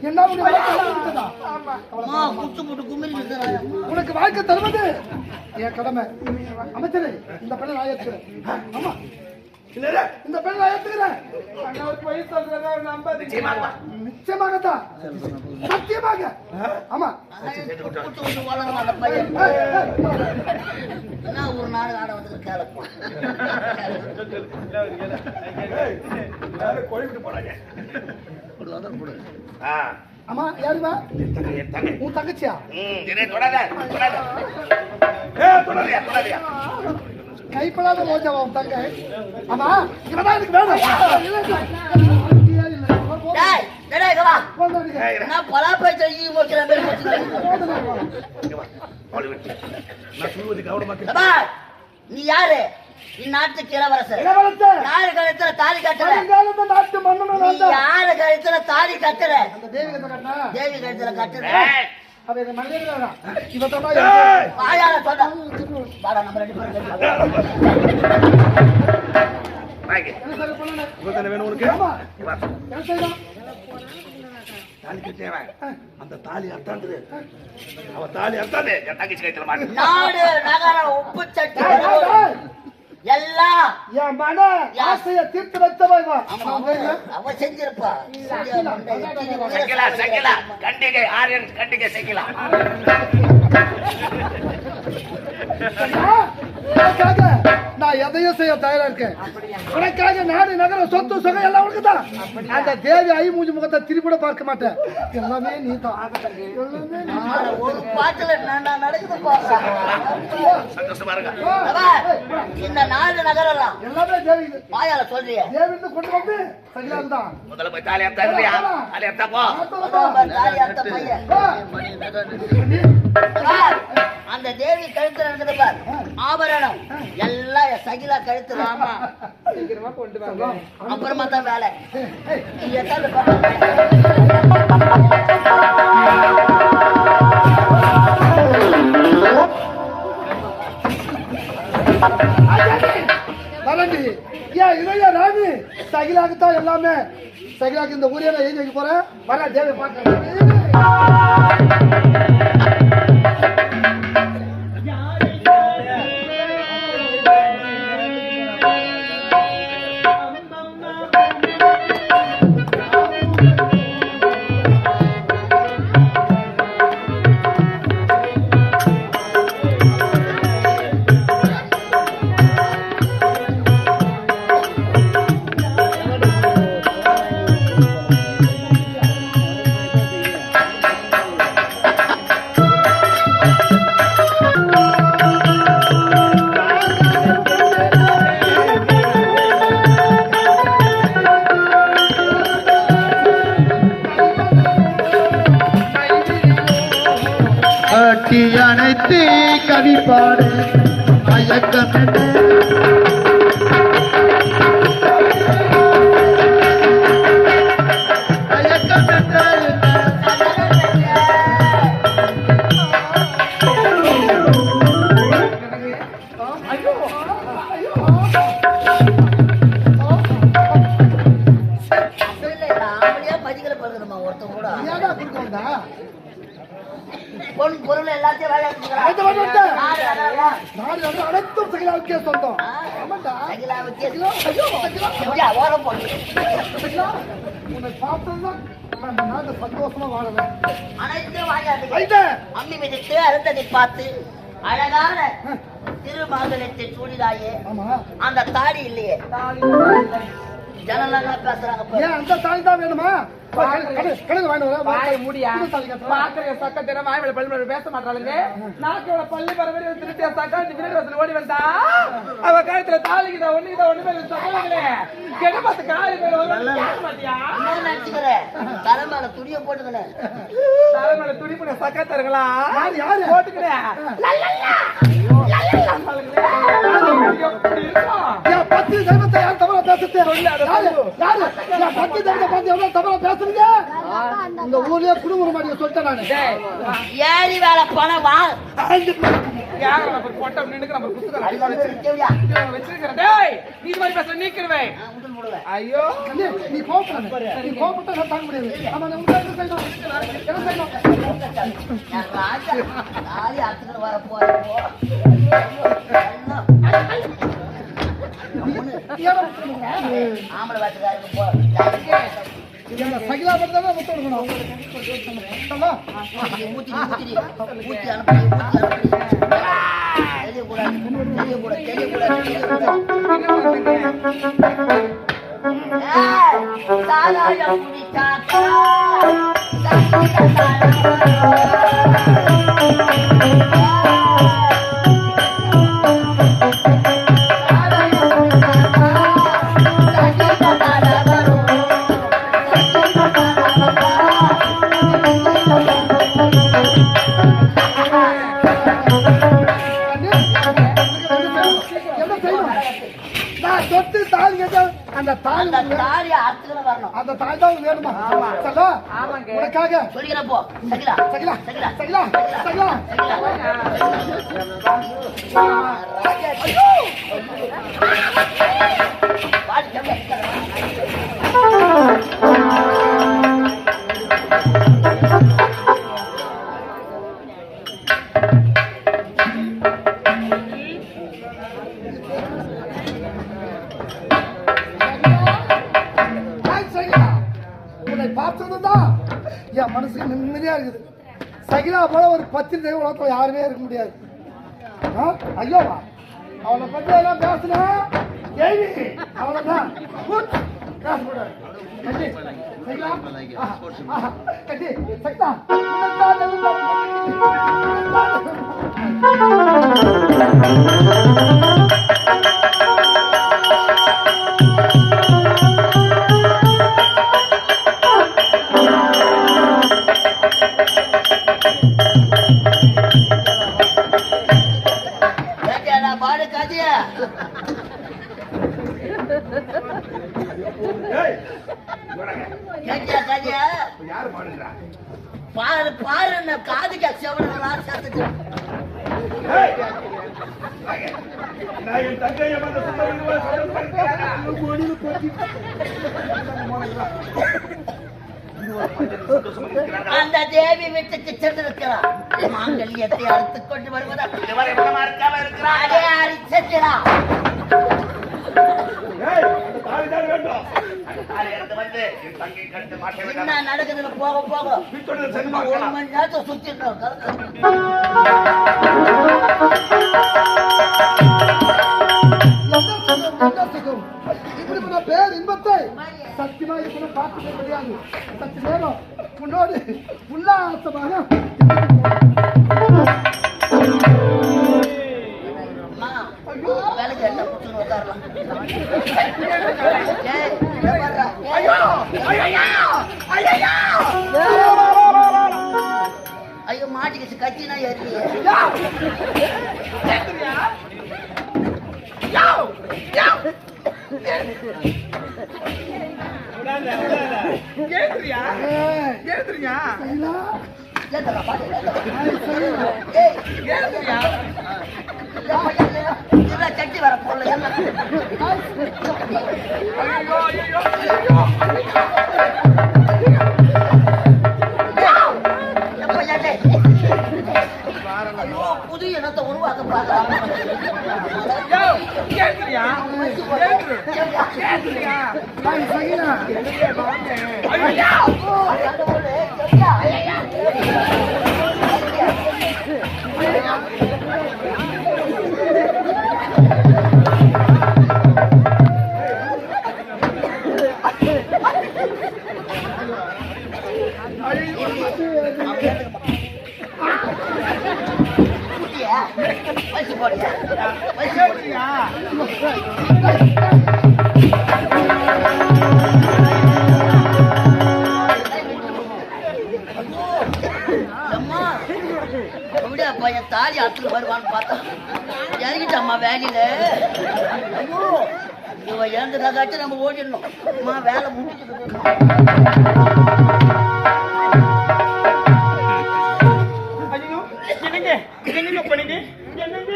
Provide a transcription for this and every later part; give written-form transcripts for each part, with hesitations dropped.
என்ன உனக்கு வாழ்க்கை தருவது என் கடமை. அமைச்சரே, இந்த பெண்ணை நான் ஏற்றுக்கிறேன். ஆமா, இந்த பெண்ணை நான் ஏற்றுக்கிறேன். நிச்சயமாகத்தான், சத்தியமாக. ஆமா, ஒரு நாள் ஆட வந்து ஆமா, யாருமா உன் தங்கச்சியா? கைப்படாத மோஜாவா உன் தங்க? ஆமா, இவதான் எனக்கு வேணும். நீ யாரு? நீ நாட்டுக்கு இளவரசர். யாரு கழுத்துல தாலி கட்டுற? நாட்டு மன்னன். யாரு கழுத்துல தாலி கட்டுற? தேவி கழுத்துல கட்டுற. வாயால சொன்ன வாடா, நம்ம 2 பேரும் அந்த தாலி அர்த்தாந்து அவ தாலி அர்த்தாந்து என் தங்கச்சி கைத்துல மாட்டு. நாடு நகரம் உப்பு சட்டி எல்லாம் என் மன ஆசையை தீர்த்து வைத்தவன் அவ செஞ்சிருப்பா. சகிலா கண்டிகை ஆரியன் கண்டிகை சகிலா. நான் எதையும் செய்ய தயாரா இருக்கேன். உனக்காக நாடு நகரம் சொத்து சுகம் எல்லாம் உனக்கு தான். அந்த தேவி ஐமூஞ்சி முகத்தை திருப்பிட பார்க்க மாட்டேன். எல்லாமே நீ தான். ஒரு பாட்டுல நடக்குது. சந்தோஷமா இருக்க. இந்த நாடு நகரம் எல்லாமே தேவி. வாயால சொல்றிய தேவி கொண்டு வந்து சகிலான் தான். முதல்ல போய் தாலி அர்த்தா இல்லையா? தாலி அர்த்தா போ. தாலி அர்த்த பையன் அந்த தேவி கழுத்துல இருக்குது பார் ஆபரணம் எல்லாம் சகிலா கழுத்துல. ஆமா, சீக்கிரமா கொண்டு வாங்க. அப்புறமா தான் வேலை. இதையா ராணி சகிலாக்குத்தான் எல்லாமே. சகிலாக்கு இந்த ஊரே நான் எழுதி வைக்க போறேன். வர தேவி பார்க்க அணைத்து கவி பாடு மயக்கம் பொன் பொருள் எல்லாத்தையும் அனைத்தும் சகிலாவுக்கே சொந்தம். உன்னை பார்த்ததுதான் சந்தோஷமா வாழவேன். அனைத்தும் அம்மி மிதித்து அருந்ததை பார்த்து அழகான திருமங்கலத்தை சூடிதாயே. அந்த தாடி இல்லையே, ஜனலாம் பேசுறாங்க. அந்த தாடி தான் வேணுமா? பேச மாட்டாளுங்க. நாக்கோட பள்ளி பரவ திருத்தியா சக்கா வீடு ஓடி வந்தா அவ காலத்துல தாலிக்குதா ஒண்ணுக்குதா ஒண்ணு கெட்ட பார்த்து தலைமையில துணிய போட்டுக்கிறேன். தலைமையில துணி பண்ண சக்கா தருங்களா போட்டுக்கிறேன். பத்து தெய்வத்தை யார் தவறா பேச பேசுறது யாரு யாரு என் பத்தி தங்க பார்த்து எவ்வளவு தவறா பேசுறீங்க இந்த ஊர்லயே குடும்பம் மாட்டிய சொல்லிட்டேன் நானு ஏறி வேலை பணம் வா யார நம்ம போட்டோம் நின்னுக்கு நம்ம குத்துறோம் அடி வந்து இருக்கவியா வச்சிருக்கேன் டேய் நீ இது மாதிரி பேச நீக்கிடுவேன் உடல் போடுவே ஐயோ நீ கோபப்பட்டா நான் தாங்க முடியாது ஆமா நான் உங்களுக்கு என்ன செய்யணும் நான் ராஜா நாளை அத்துக்கு வர போறேன் போ ஆம்பளை வாட்டுக்காரருக்கு போ இந்த சகிலா பத்தி தான் முத்து கொடுக்கணும் ஊத்தி அனுப்பி தெரியக்கூடாது தாராயம் குடித்தாத்தா தொட்டு தாலி கேட்டா அந்த தாலி வரணும் அந்த தாலி தான் வேணுமா சகா உனக்காக சொல்லிக்கிறப்போ சகிலா சகிலா சகிலா சகிலா சகிலா உன்னை பார்த்ததுதான் என் மனசுக்கு நிம்மதியா இருக்குது சகிலா போல ஒரு பத்திரிகை உலகத்துல யாருமே இருக்க முடியாது ஐயோவா அவனை பத்தி எல்லாம் பேசுனா கேள்வி அவ்வளவுதான் பேசக்கூடாது கட்டி சகிலா கட்டி சகிலா பாடு காதியா கேட்டியா காதியா யாரு பாடுறா பாரு பாரு காதுக்கா செவனெல்லாம் சேர்த்துட்டு நான் என் தங்கையை வந்து அந்த தேவி வீட்டுக்கு சென்றிருக்கிறார் மாங்கல்யத்தை அறுத்துக் கொண்டு வருவதற்கு அதே அரிச்சத்திரா என்ன நடக்குதுன்னு போக போக 1 மணி நேரத்தை சுத்திட்டோம் இப்படிப்பட்ட பேர் இன்பத்தை சத்தியமா இப்படி பார்த்துக்க முடியாது சற்று நேரம் முன்னோடு உல்லாசமாக வேலைக்கு என்ன புத்துன்னு உட்காரலாம் ஐயோ மாட்டிக்கிச்சு கத்தினா ஏறியே கேக்குறியா கேக்குறியா சட்டி வர போல புது இனத்தை உருவாக்க பாருங்க கேக்குறியா கேக்குறியா வயசு போடியா வயசு போடியா பையன் தாலி அத்துக்கு வருவான்னு பார்த்தா இறங்கிட்டம்மா வேலையில ஐயோ இவ இறந்துட்டாக்காச்சும் நம்ம ஓடிடணும். அம்மா வேலை முடிச்சுட்டு ஐயோ என்னங்க என்னங்க பண்ணுங்க என்னங்க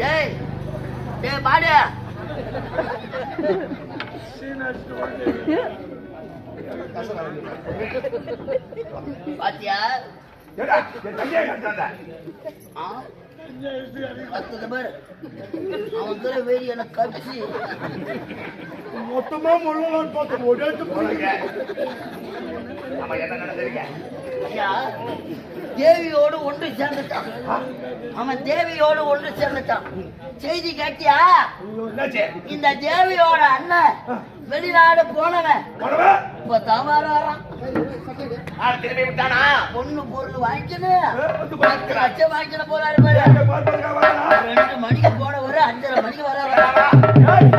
டேய் டேய் பாடு பாத்தியா ஏடா, என் தங்கையை கட்டாத. ஆ? பத்தது பேர் அவன் தூர வேடி எனக்கு கடிச்சு மொத்தமா முள்ளலான்னு பார்த்து ஒரேட்டு போடுங்க. ஆமா, என்ன நடந்திருக்க? ஐயா, தேவியோடு ஒன்று சேர்ந்துட்டான். அவன் தேவியோடு ஒன்று சேர்ந்துட்டான். செய்தி கேட்டியா? என்னாச்சு? இந்த தேவியோட அண்ணன் வெளிநாடு போனவன் போடவா? இப்ப தவறாராம். திரும்பி விட்டானா? பொண்ணு பொருள் வாங்கிக்கணும், வந்து 10 லட்சம் வாங்கிக்கணும் போறாரு பாரு. பார்ப்பதற்காக வரானா? 2 மணிக்கு போனவரு 5:30 மணிக்கு வர ஏய்,